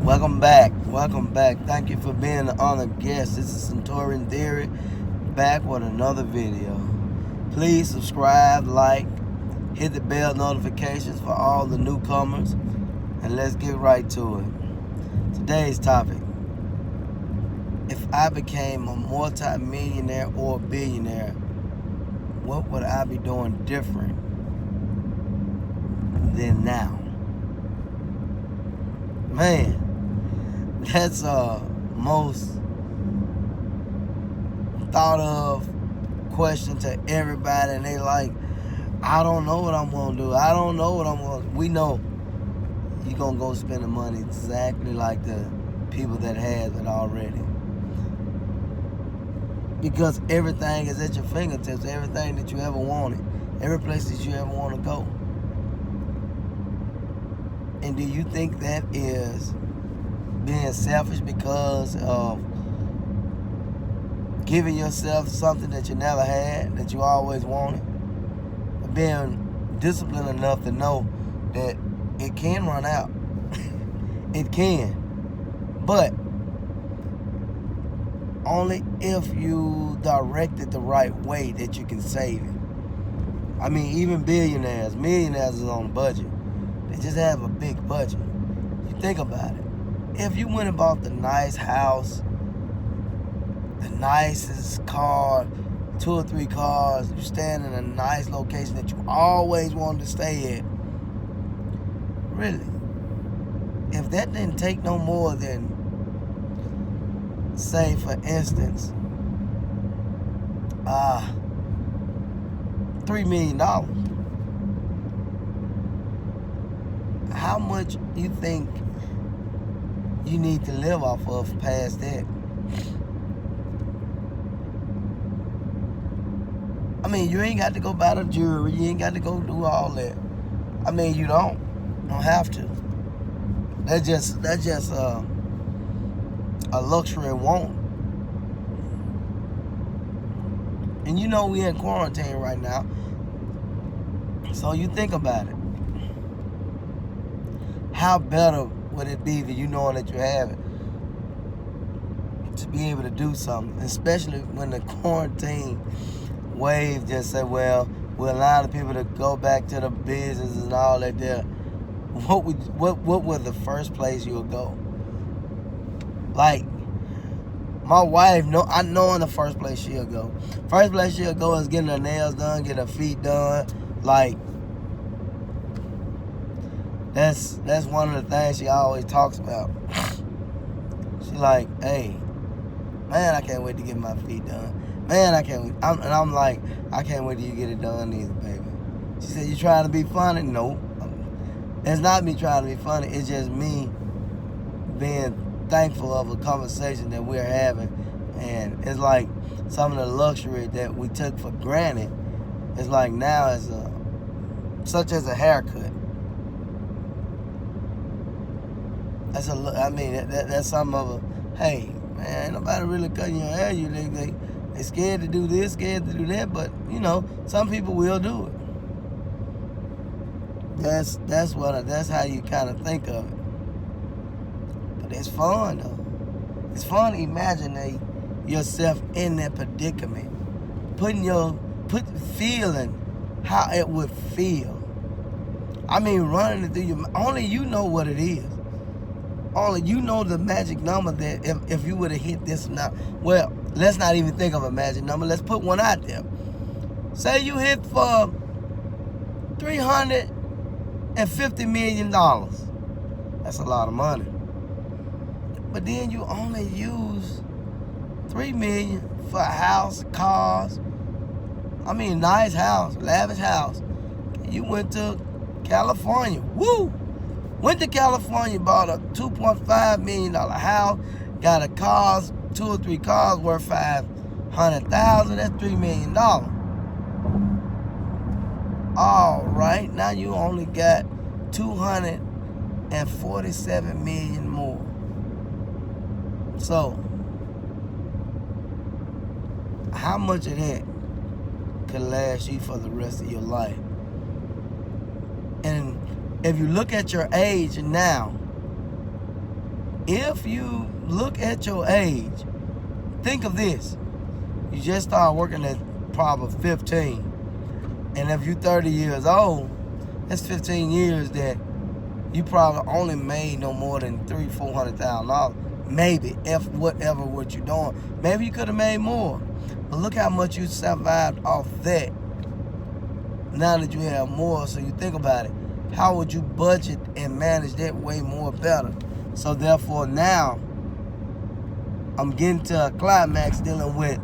Welcome back. Welcome back. Thank you for being an honored guest. This is Centurion Theory, back with another video. Please subscribe, like, hit the bell notifications for all the newcomers, and let's get right to it. Today's topic: if I became a multi-millionaire or a billionaire, what would I be doing different than now? Man, that's most thought of question to everybody, and they like, I don't know what I'm gonna do. I don't know what I'm gonna. We know you're gonna go spend the money exactly like the people that have it already, because everything is at your fingertips. Everything that you ever wanted, every place that you ever want to go. And do you think that is being selfish because of giving yourself something that you never had, that you always wanted? Or being disciplined enough to know that it can run out. It can. But only if you direct it the right way that you can save it. I mean, even millionaires is on a budget. They just have a big budget. You think about it. If you went and bought the nice house, the nicest car, 2 or 3 cars, you stand in a nice location that you always wanted to stay at, really, if that didn't take no more than, say for instance, $3 million, how much you think you need to live off of past that? I mean, you ain't got to go buy the jewelry. You ain't got to go do all that. I mean, you don't have to. That's just a luxury want. And you know we in quarantine right now, so you think about it. How better would it be for you knowing that you have it, to be able to do something, especially when the quarantine wave just said, well, we're allowing the people to go back to the businesses and all that there. What was the first place you would go? Like, my wife, I know in the first place she'll go. First place she'll go is getting her nails done, getting her feet done. Like, that's one of the things she always talks about. She like, hey, man, I can't wait to get my feet done. Man, I can't wait. I'm like, I can't wait till you get it done either, baby. She said, you trying to be funny? No. It's not me trying to be funny. It's just me being thankful of a conversation that we're having. And it's like some of the luxury that we took for granted. It's like now it's such as a haircut. That's some of a, hey, man, ain't nobody really cutting your hair. They scared to do this, scared to do that, but you know, some people will do it. That's how you kind of think of it. But it's fun though. It's fun to imagine yourself in that predicament, feeling how it would feel. I mean, running it through your, only you know what it is. Only you know the magic number that if you would have hit this now. Well, let's not even think of a magic number. Let's put one out there. Say you hit for $350 million. That's a lot of money. But then you only use $3 million for a house, cars. I mean, nice house, lavish house. You went to California. Woo! Went to California, bought a $2.5 million house, got a cars, 2 or 3 cars worth $500,000. That's $3 million. All right, now you only got $247 million more. So, how much of that could last you for the rest of your life? And if you look at your age now, If you look at your age, think of this. You just started working at probably 15. And if you're 30 years old, that's 15 years that you probably only made no more than $300,000-$400,000. Maybe, if whatever what you're doing. Maybe you could have made more. But look how much you survived off that. Now that you have more, so you think about it. How would you budget and manage that way more better? So therefore now, I'm getting to a climax dealing with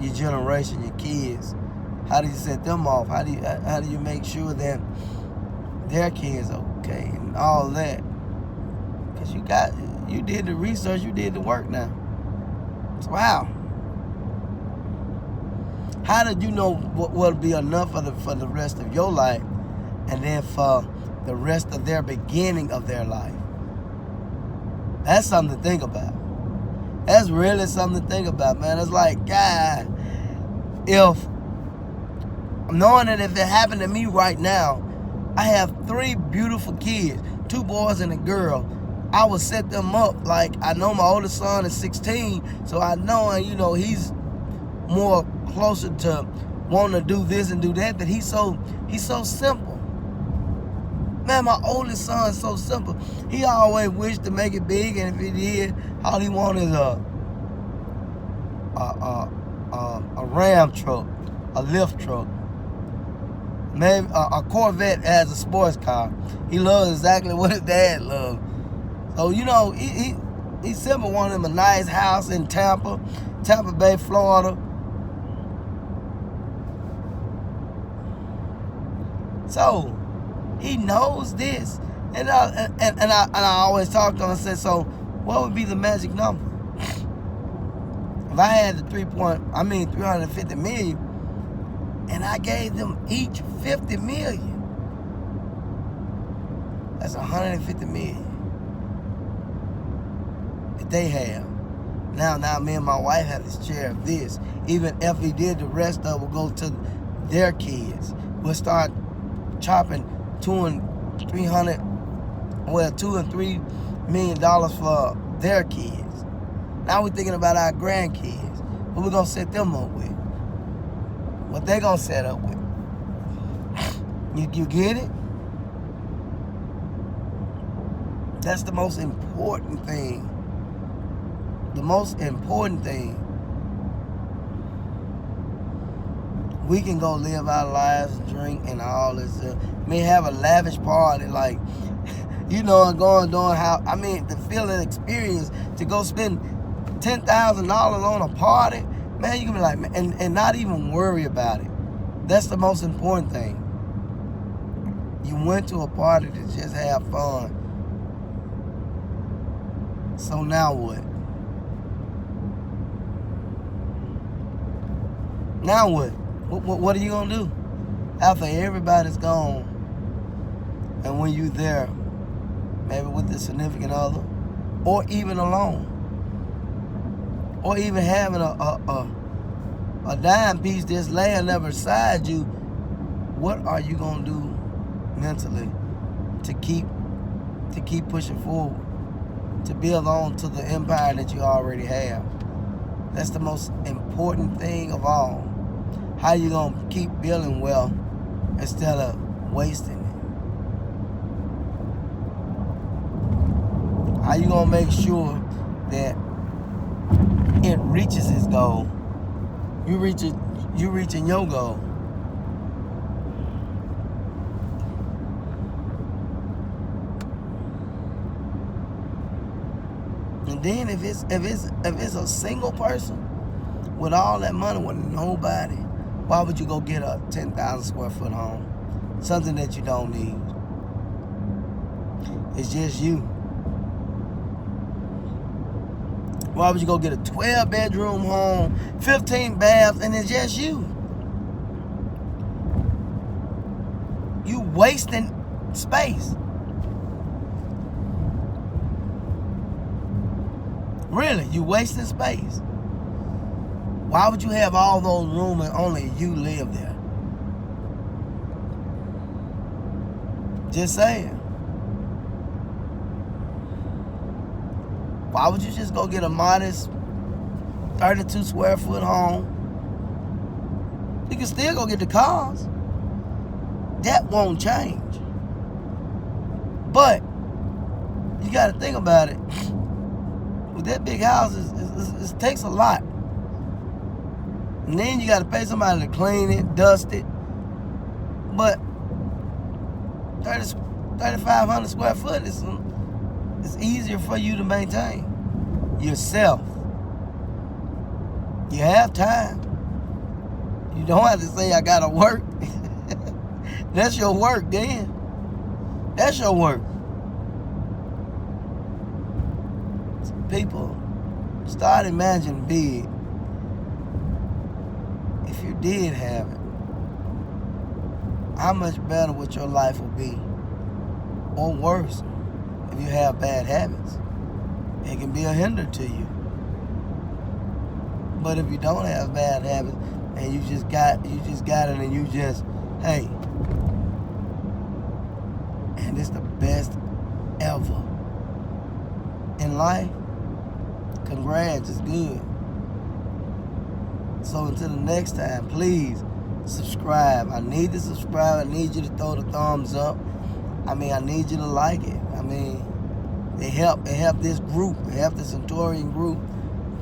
your generation, your kids. How do you set them off? How do you make sure that their kids are okay and all that? Because you did the research, you did the work now. So how did you know what will be enough for the rest of your life, and then for the rest of their beginning of their life? That's something to think about. That's really something to think about, man. It's like, God, if knowing that if it happened to me right now, I have 3 beautiful kids, 2 boys and a girl. I would set them up like I know my oldest son is 16, so I know, he's more closer to wanting to do this and do that. That he's so simple. Man, my oldest son is so simple. He always wished to make it big, and if he did, all he wanted is a Ram truck, a lift truck, maybe a Corvette as a sports car. He loves exactly what his dad loved. So he simple. Wanted him a nice house in Tampa Bay, Florida. So he knows this, and I always talk to him and say, so what would be the magic number? If I had the 350 million, and I gave them each 50 million, that's 150 million that they have. Now me and my wife have this share of this. Even if we did, the rest of it will go to their kids. We'll start chopping $2 and $3 million for their kids. Now we're thinking about our grandkids. What we're gonna set them up with? What they gonna set up with? You get it? That's the most important thing. The most important thing. We can go live our lives, drink, and all this. May have a lavish party, like, doing how. The feeling experience to go spend $10,000 on a party, man. You can be like, and not even worry about it. That's the most important thing. You went to a party to just have fun. So now what? Now what? What are you gonna do after everybody's gone? And when you there, maybe with a significant other, or even alone, or even having a dime piece that's laying there beside you, what are you gonna do mentally to keep pushing forward, to build on to the empire that you already have? That's the most important thing of all. How you gonna keep building wealth instead of wasting it? How you gonna make sure that it reaches its goal? You reaching your goal. And then if it's a single person with all that money with nobody, why would you go get a 10,000 square foot home? Something that you don't need. It's just you. Why would you go get a 12-bedroom home, 15 baths, and it's just you? You wasting space. Really, you wasting space. Why would you have all those rooms and only you live there? Just saying. Why would you just go get a modest 32 square foot home? You can still go get the cars. That won't change. But you got to think about it. With that big house, it takes a lot. And then you got to pay somebody to clean it, dust it. But 3,500 square foot is easier for you to maintain yourself. You have time. You don't have to say, I got to work. That's your work, then. That's your work. People, start imagining big. If you did have it, how much better would your life would be? Or worse, if you have bad habits. It can be a hinder to you. But if you don't have bad habits and you just got it and you just, hey, and it's the best ever in life, congrats, it's good. So until the next time, please subscribe. I need to subscribe. I need you to throw the thumbs up. I need you to like it. It help this group, it help the Centurion group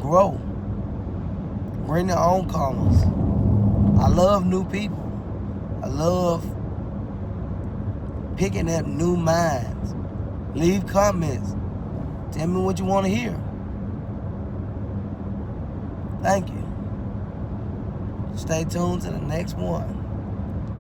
grow. Bring their own comers. I love new people. I love picking up new minds. Leave comments. Tell me what you want to hear. Thank you. Stay tuned to the next one.